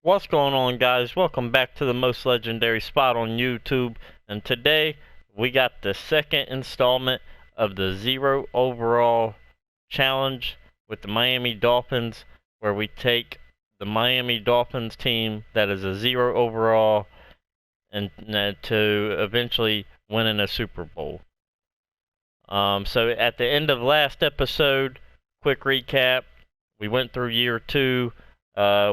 What's going on, guys? Welcome back to the most legendary spot on YouTube, and today we got the second installment of the zero overall challenge with the Miami Dolphins, where we take the Miami Dolphins team that is a zero overall and to eventually winning a Super Bowl. So at the end of last episode, quick recap, we went through year 2.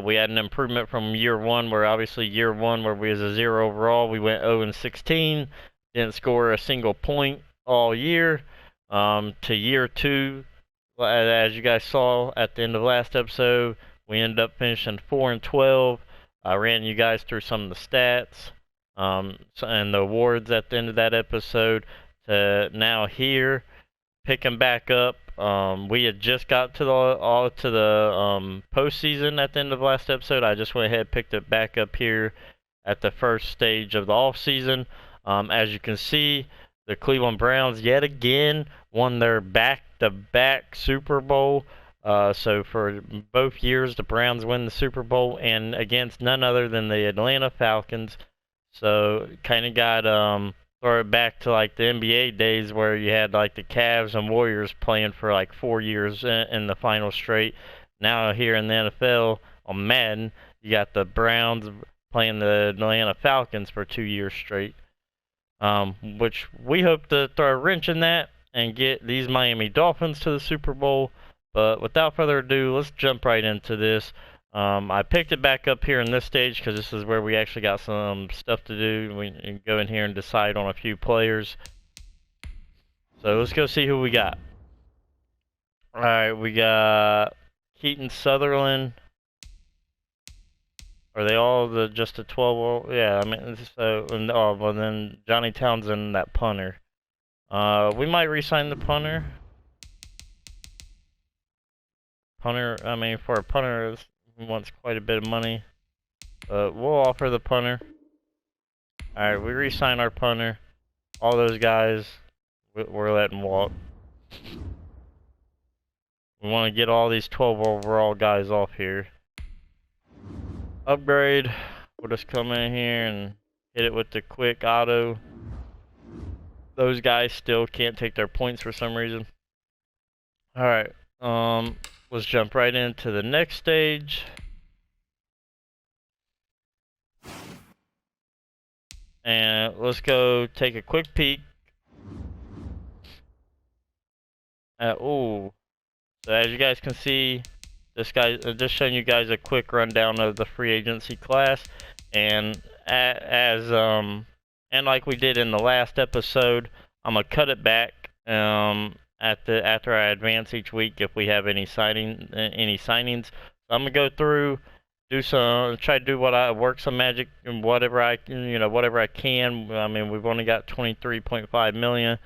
We had an improvement from year 1, where obviously year 1, where we was a 0 overall, we went 0-16, didn't score a single point all year. To year 2, as you guys saw at the end of last episode, we ended up finishing 4-12. I ran you guys through some of the stats and the awards at the end of that episode. To now here, picking back up. We had just got to the postseason at the end of last episode. I just went ahead and picked it back up here at the first stage of the off season. As you can see, the Cleveland Browns yet again won their back-to-back Super Bowl. So for both years, the Browns win the Super Bowl, and against none other than the Atlanta Falcons. So kind of got throw it back to like the NBA days, where you had like the Cavs and Warriors playing for like 4 years in the final straight. Now here in the NFL on Madden, you got the Browns playing the Atlanta Falcons for 2 years straight. Which we hope to throw a wrench in that and get these Miami Dolphins to the Super Bowl. But without further ado, let's jump right into this. I picked it back up here in this stage because this is where we actually got some stuff to do. We can go in here and decide on a few players. So let's go see who we got. Alright, we got Keaton Sutherland. Are they all just a 12? Yeah, I mean, so, well then Johnny Townsend, that punter. We might re-sign the punter. I mean, for a punter, wants quite a bit of money, but we'll offer the punter. Alright, we re-sign our punter. All those guys, we're letting walk. We want to get all these 12 overall guys off here. Upgrade. We'll just come in here and hit it with the quick auto. Those guys still can't take their points for some reason. Alright, let's jump right into the next stage. And let's go take a quick peek. So as you guys can see, this guy just showing you guys a quick rundown of the free agency class, and and like we did in the last episode, I'm gonna cut it back after I advance each week if we have any signings. So I'm gonna go through, try to do work some magic and whatever I can. I mean, we've only got 23.5 million,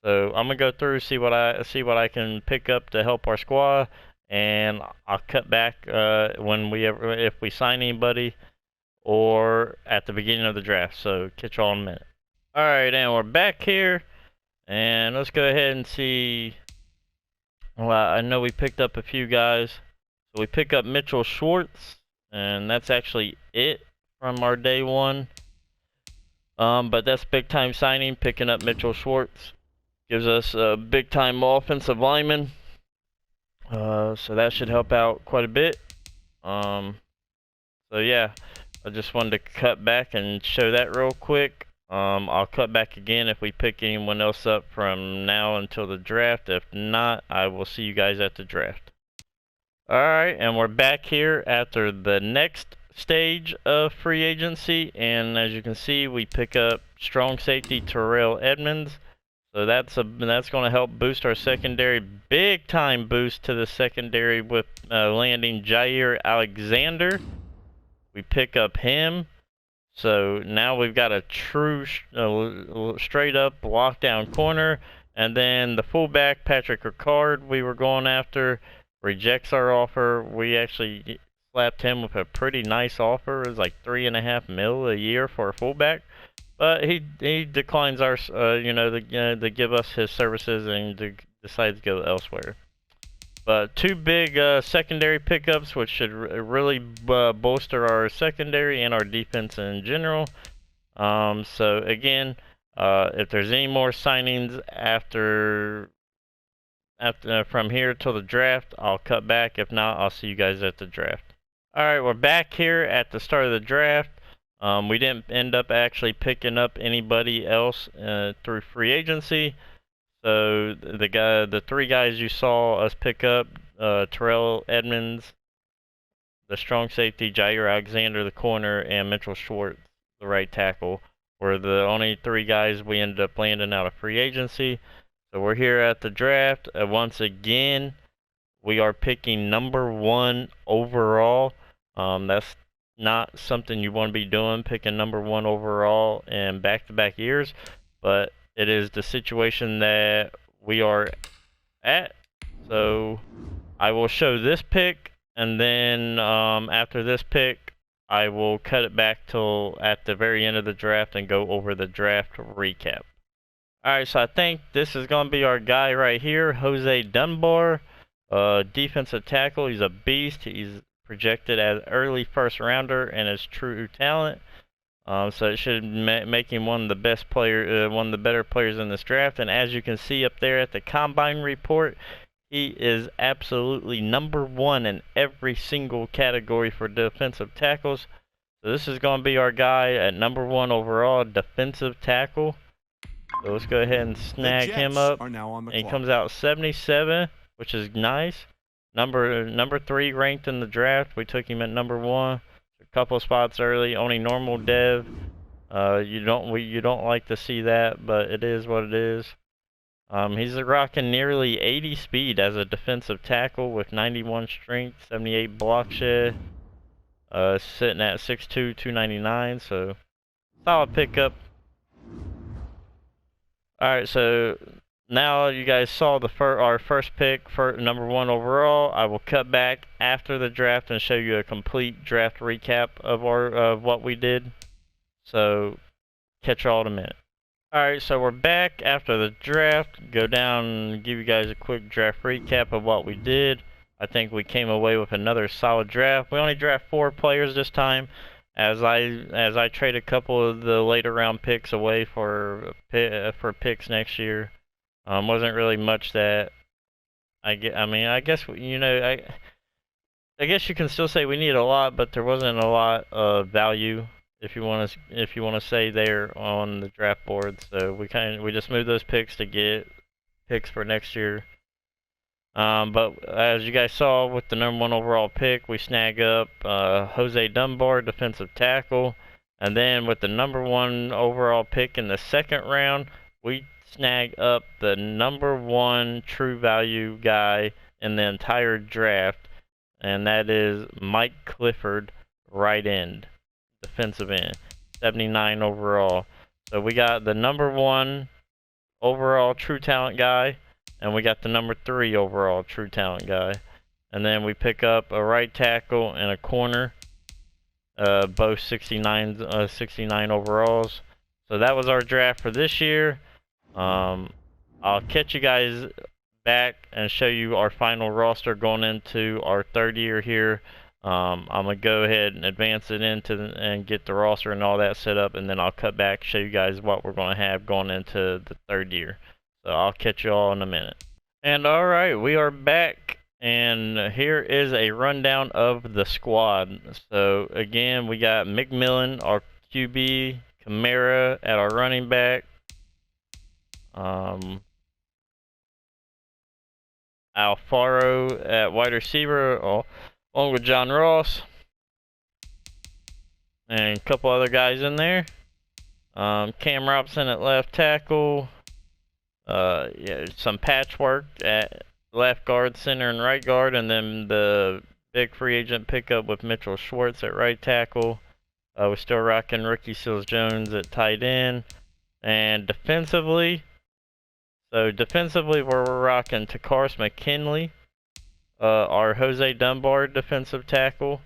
so I'm gonna go through, see what I can pick up to help our squad, and I'll cut back if we sign anybody or at the beginning of the draft. So catch y'all in a minute. All right, and we're back here. And let's go ahead and see. Well, I know we picked up a few guys. So we pick up Mitchell Schwartz, and that's actually it from our day 1. But that's big time signing, picking up Mitchell Schwartz. Gives us a big time offensive lineman. So that should help out quite a bit. So yeah, I just wanted to cut back and show that real quick. I'll cut back again if we pick anyone else up from now until the draft. If not, I will see you guys at the draft. Alright, and we're back here after the next stage of free agency, and as you can see, we pick up strong safety Terrell Edmonds. So that's going to help boost our secondary. Big time boost to the secondary with landing Jair Alexander. We pick up him. So now we've got a true straight up lockdown corner. And then the fullback, Patrick Ricard, we were going after, rejects our offer. We actually slapped him with a pretty nice offer. It was like $3.5 million a year for a fullback. But he declines our, to give us his services and decides to go elsewhere. But two big secondary pickups, which should really bolster our secondary and our defense in general. So again, if there's any more signings after from here till the draft, I'll cut back. If not, I'll see you guys at the draft. Alright, we're back here at the start of the draft. We didn't end up actually picking up anybody else through free agency. So the three guys you saw us pick up, Terrell Edmonds, the strong safety, Jair Alexander, the corner, and Mitchell Schwartz, the right tackle, were the only three guys we ended up landing out of free agency. So we're here at the draft. Once again, we are picking number 1 overall. That's not something you want to be doing, picking number 1 overall in back-to-back years, but it is the situation that we are at. So I will show this pick, and then after this pick, I will cut it back till at the very end of the draft and go over the draft recap. Alright, so I think this is going to be our guy right here, Jose Dunbar, defensive tackle. He's a beast. He's projected as early first rounder and as true talent. So it should make him one of the best players, one of the better players in this draft. And as you can see up there at the combine report, he is absolutely number 1 in every single category for defensive tackles. So this is going to be our guy at number 1 overall, defensive tackle. So let's go ahead and snag him up. And he comes out 77, which is nice. Number 3 ranked in the draft. We took him at number 1. A couple spots early, only normal dev. You don't like to see that, but it is what it is. He's rocking nearly 80 speed as a defensive tackle with 91 strength, 78 block shed. Sitting at 6'2", 299, so solid pickup. Alright, so now you guys saw our first pick for number 1 overall. I will cut back after the draft and show you a complete draft recap of what we did. So catch y'all in a minute. Alright, so we're back after the draft. Go down and give you guys a quick draft recap of what we did. I think we came away with another solid draft. We only draft 4 players this time, as I trade a couple of the later round picks away for picks next year. Wasn't really much that I guess I guess you can still say we need a lot, but there wasn't a lot of value, if you want to say, there on the draft board. So we just moved those picks to get picks for next year. But as you guys saw with the number 1 overall pick, we snag up Jose Dunbar, defensive tackle, and then with the number 1 overall pick in the second round, we snag up the number 1 true value guy in the entire draft, and that is Mike Clifford, right end, defensive end, 79 overall. So we got the number 1 overall true talent guy, and we got the number 3 overall true talent guy. And then we pick up a right tackle and a corner, both 69 overalls. So that was our draft for this year. I'll catch you guys back and show you our final roster going into our 3rd year here. I'm gonna go ahead and advance it and get the roster and all that set up, and then I'll cut back, show you guys what we're gonna have going into the 3rd year. So I'll catch you all in a minute. And alright, we are back, and here is a rundown of the squad. So again, we got McMillan, our QB, Kamara at our running back, Alfaro at wide receiver, along with John Ross, and a couple other guys in there. Cam Robson at left tackle. Yeah, some patchwork at left guard, center, and right guard, and then the big free agent pickup with Mitchell Schwartz at right tackle. We're still rocking Ricky Seals-Jones at tight end. And defensively, we're rocking Takaris McKinley, our Jose Dunbar defensive tackle,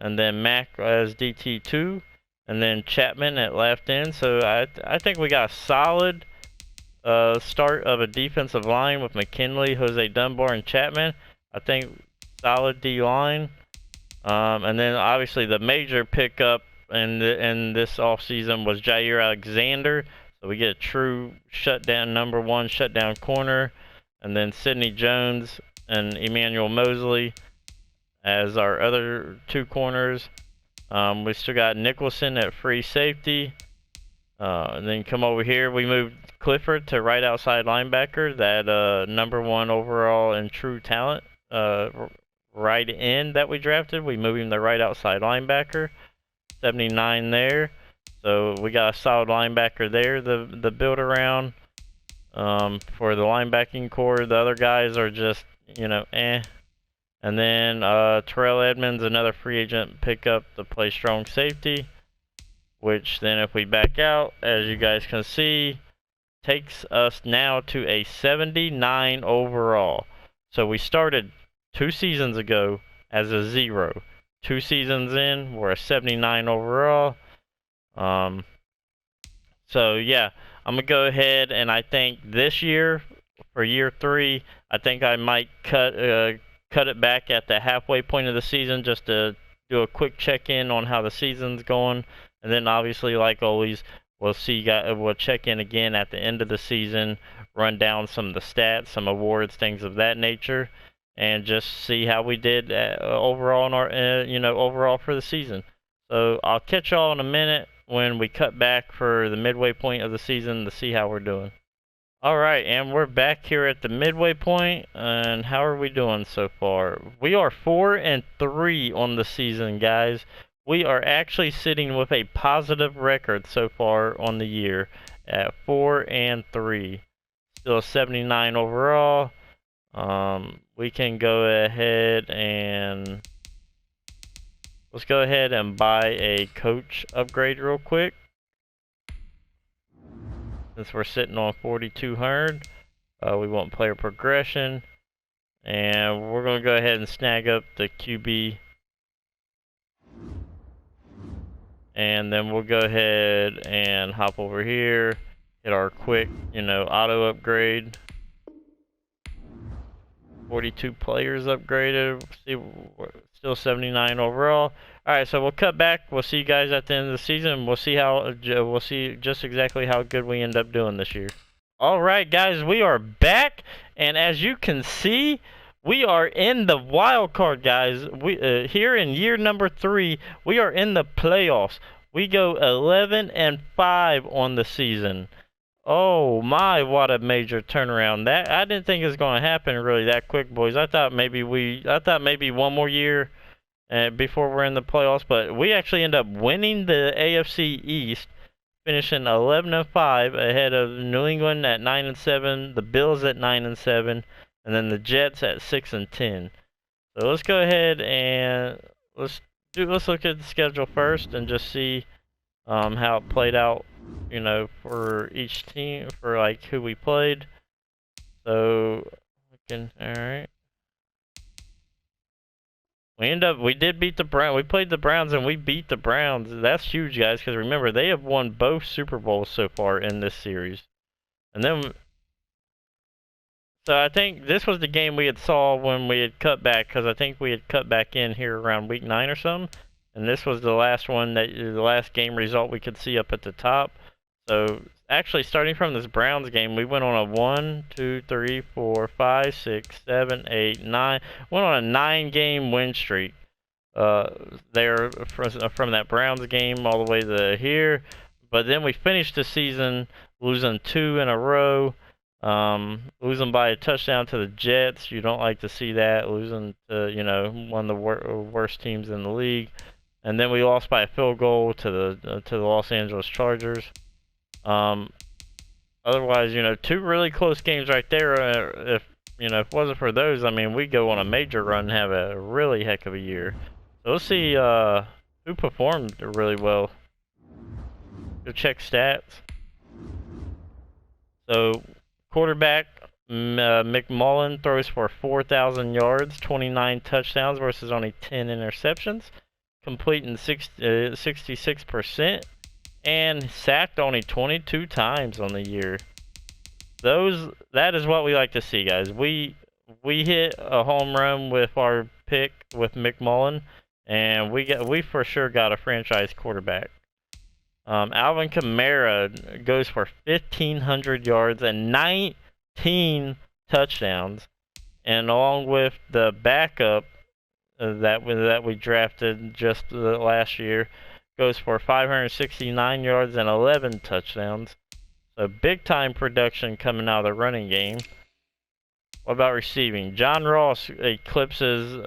and then Mac as DT2, and then Chapman at left end. So I think we got a solid start of a defensive line with McKinley, Jose Dunbar, and Chapman. I think solid D-line. And then obviously the major pickup in this offseason was Jair Alexander. So we get a true shutdown, number one shutdown corner. And then Sidney Jones and Emmanuel Mosley as our other two corners. We still got Nicholson at free safety. And then come over here, we moved Clifford to right outside linebacker, that number one overall and true talent right end that we drafted. We moved him to right outside linebacker, 79 there. So we got a solid linebacker there the build around. For the linebacking core, the other guys are just, you know, eh. And then Terrell Edmonds, another free agent pickup to play strong safety, which then if we back out, as you guys can see, takes us now to a 79 overall. So we started 2 seasons ago as a 0. 2 seasons in, we're a 79 overall. So yeah, I'm gonna go ahead and I think this year, for year 3, I think I might cut it back at the halfway point of the season just to do a quick check-in on how the season's going. And then obviously, like always, we'll check in again at the end of the season, run down some of the stats, some awards, things of that nature, and just see how we did overall in our overall for the season. So I'll catch y'all in a minute when we cut back for the midway point of the season to see how we're doing. Alright, and we're back here at the midway point, and how are we doing so far? We are 4-3 on the season, guys. We are actually sitting with a positive record so far on the year at 4-3. Still 79 overall. We can go ahead and let's go ahead and buy a coach upgrade real quick. Since we're sitting on 4,200, we want player progression, and we're going to go ahead and snag up the QB, and then we'll go ahead and hop over here, hit our quick, auto upgrade. 42 players upgraded. See, we're still 79 overall. All right, so we'll cut back. We'll see you guys at the end of the season. We'll see just exactly how good we end up doing this year. All right, guys, we are back, and as you can see, we are in the wild card, guys. We here in year number 3, we are in the playoffs. We go 11-5 on the season. Oh my, what a major turnaround. That I didn't think it was going to happen really that quick, boys. I thought maybe one more year before we're in the playoffs, but we actually end up winning the AFC East, finishing 11-5 ahead of New England at 9-7, the Bills at 9-7, and then the Jets at 6-10. So let's go ahead and let's look at the schedule first and just see how it played out, for each team, for like who we played. So alright. We did beat the Browns. We played the Browns and we beat the Browns. That's huge, guys, because remember, they have won both Super Bowls so far in this series. And then, so I think this was the game we had saw when we had cut back, because I think we had cut back in here around week 9 or something. And this was the last one, the last game result we could see up at the top. So actually, starting from this Browns game, we went on a 1, 2, 3, 4, 5, 6, 7, 8, 9. Went on a 9-game win streak. There from that Browns game all the way to here. But then we finished the season losing 2 in a row. Losing by a touchdown to the Jets. You don't like to see that. Losing to one of the worst teams in the league. And then we lost by a field goal to the Los Angeles Chargers. Otherwise, 2 really close games right there. If it wasn't for those, I mean, we go on a major run and have a really heck of a year. So let's see who performed really well. Go check stats. So quarterback McMullen throws for 4,000 yards, 29 touchdowns versus only 10 interceptions, completing 66%. And sacked only 22 times on the year. That is what we like to see, guys. We we hit a home run with our pick with McMullen, and we for sure got a franchise quarterback. Alvin Kamara goes for 1,500 yards and 19 touchdowns, and along with the backup that we drafted just last year, goes for 569 yards and 11 touchdowns. So big time production coming out of the running game. What about receiving? John Ross eclipses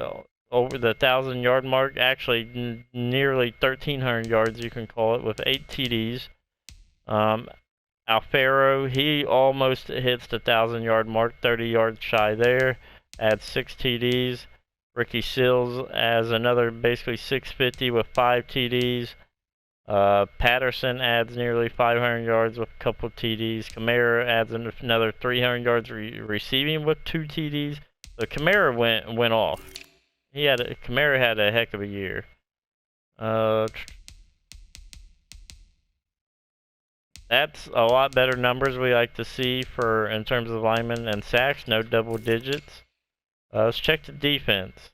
over the 1,000-yard mark, actually nearly 1,300 yards you can call it, with 8 TDs. Alfaro, he almost hits the 1,000-yard mark, 30 yards shy there, adds 6 TDs. Ricky Seals adds another basically 650 with 5 TDs. Patterson adds nearly 500 yards with a couple TDs. Kamara adds another 300 yards receiving with 2 TDs. So Kamara went off. Kamara had a heck of a year. That's a lot better numbers we like to see for in terms of linemen and sacks. No double digits. Let's check the defense.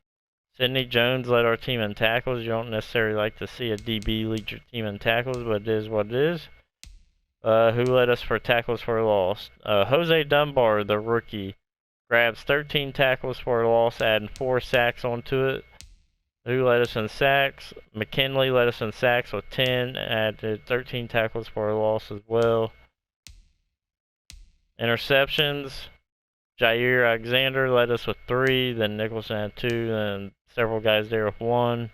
Sidney Jones led our team in tackles. You don't necessarily like to see a DB lead your team in tackles, but it is what it is. Who led us for tackles for a loss? Jose Dunbar, the rookie, grabs 13 tackles for a loss, adding 4 sacks onto it. Who led us in sacks? McKinley led us in sacks with 10, added 13 tackles for a loss as well. Interceptions. Jair Alexander led us with 3, then Nicholson had 2, and several guys there with 1.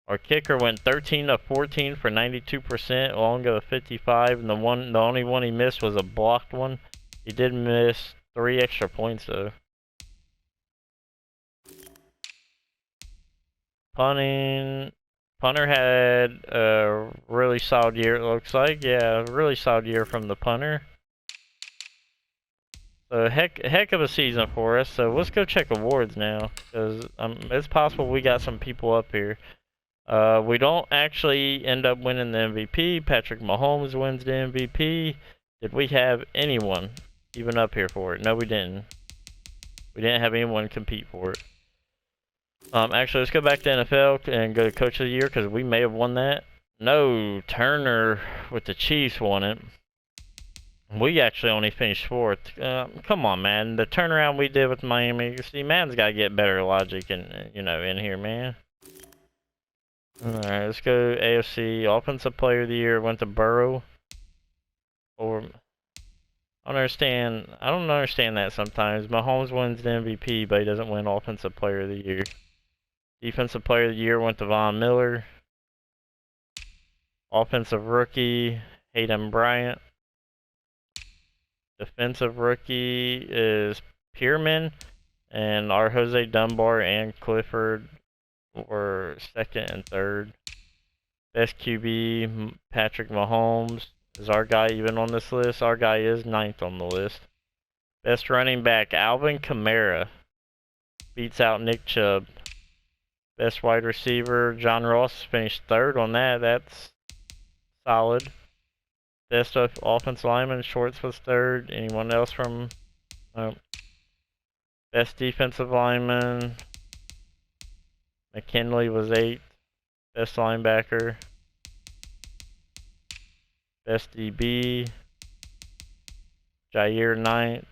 Our kicker went 13 of 14 for 92%, along of 55, and the only one he missed was a blocked one. He did miss 3 extra points though. Punting. Punter had a really solid year, it looks like. Yeah, a really solid year from the punter. So heck of a season for us. So let's go check awards now, because it's possible we got some people up here. We don't actually end up winning the MVP. Patrick Mahomes wins the MVP. Did we have anyone even up here for it? No, we didn't. We didn't have anyone compete for it. Actually, let's go back to NFL and go to Coach of the Year, because we may have won that. No, Turner with the Chiefs won it. We actually only finished 4th. Come on, man. The turnaround we did with Miami. See, man's got to get better logic in here, man. Alright, let's go AFC. Offensive Player of the Year went to Burrow. I don't understand that sometimes. Mahomes wins the MVP, but he doesn't win Offensive Player of the Year. Defensive Player of the Year went to Von Miller. Offensive Rookie, Hayden Bryant. Defensive Rookie is Pierman, and our Jose Dunbar and Clifford were 2nd and 3rd. Best QB, Patrick Mahomes. Is our guy even on this list? Our guy is 9th on the list. Best running back, Alvin Kamara. Beats out Nick Chubb. Best wide receiver, John Ross finished 3rd on that. That's solid. Best offensive lineman, Shorts was 3rd. Anyone else from... Nope. Best defensive lineman, McKinley was 8th. Best linebacker. Best DB, Jair 9th.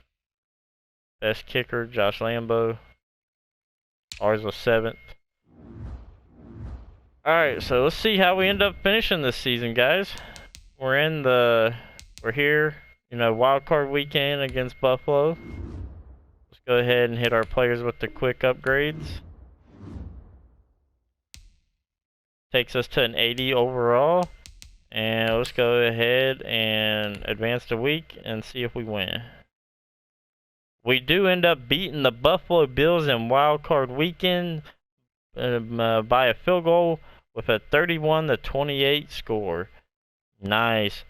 Best kicker, Josh Lambo. Ours was 7th. Alright, so let's see how we end up finishing this season, guys. We're here, wild card weekend against Buffalo. Let's go ahead and hit our players with the quick upgrades. Takes us to an 80 overall. And let's go ahead and advance the week and see if we win. We do end up beating the Buffalo Bills in wild card weekend by a field goal with a 31-28 score. Nice.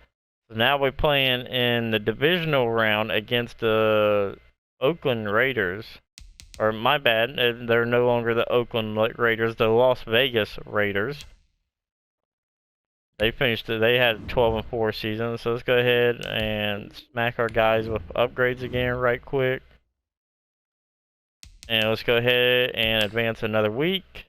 So now we're playing in the divisional round against the Oakland Raiders. Or my bad, they're no longer the Oakland Raiders, the Las Vegas Raiders. They had a 12-4 season, so let's go ahead and smack our guys with upgrades again right quick. And let's go ahead and advance another week.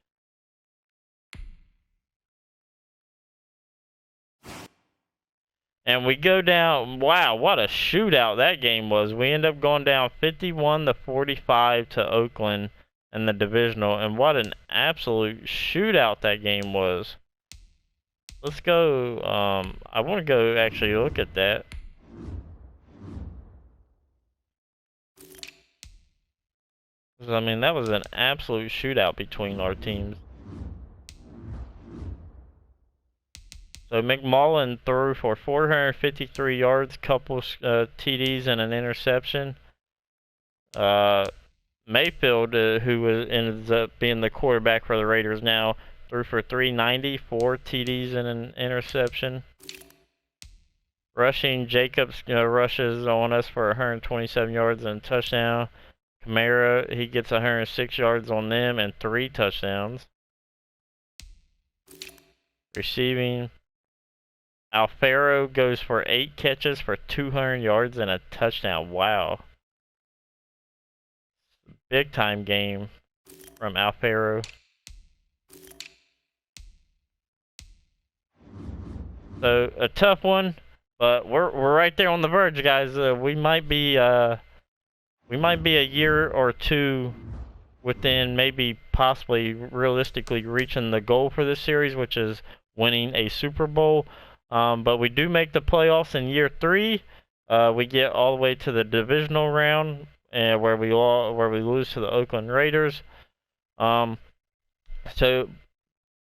And we go down, wow, what a shootout that game was. We end up going down 51-45 to Oakland in the divisional, and what an absolute shootout that game was. Let's go, I want to go actually look at that. I mean, that was an absolute shootout between our teams. So McMullen threw for 453 yards, couple TDs, and an interception. Mayfield, who ends up being the quarterback for the Raiders now, threw for 390, 4 TDs, and an interception. Rushing, Jacobs rushes on us for 127 yards and a touchdown. Kamara, he gets 106 yards on them and 3 touchdowns. Receiving, Alfaro goes for 8 catches for 200 yards and a touchdown. Wow. Big time game from Alfaro. So a tough one, but we're right there on the verge, guys. We might be a year or two within maybe possibly realistically reaching the goal for this series, which is winning a Super Bowl. But we do make the playoffs in year 3. We get all the way to the divisional round, and where we lose to the Oakland Raiders. So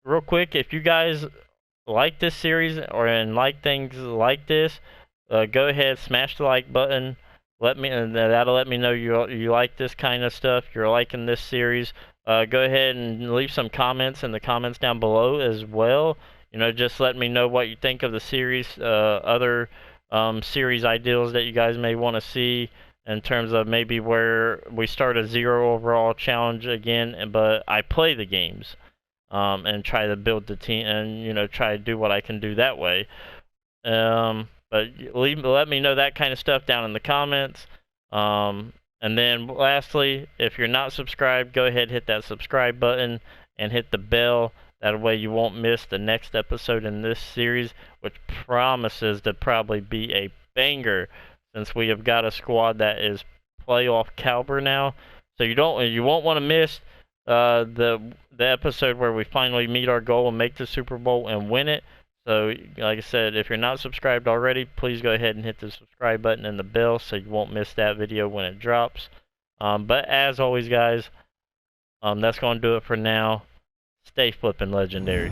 real quick, if you guys like this series and like things like this, go ahead, smash the like button. That'll let me know you like this kind of stuff. You're liking this series. Go ahead and leave some comments in the comments down below as well. Just let me know what you think of the series, other series ideals that you guys may want to see in terms of maybe where we start a 0 overall challenge again, but I play the games and try to build the team and try to do what I can do that way. But let me know that kind of stuff down in the comments. And then lastly, if you're not subscribed, go ahead, hit that subscribe button and hit the bell. That way you won't miss the next episode in this series, which promises to probably be a banger, since we have got a squad that is playoff caliber now. So you won't want to miss the episode where we finally meet our goal and make the Super Bowl and win it. So like I said, if you're not subscribed already, please go ahead and hit the subscribe button and the bell so you won't miss that video when it drops. But as always, guys, that's going to do it for now. Stay flippin' legendary.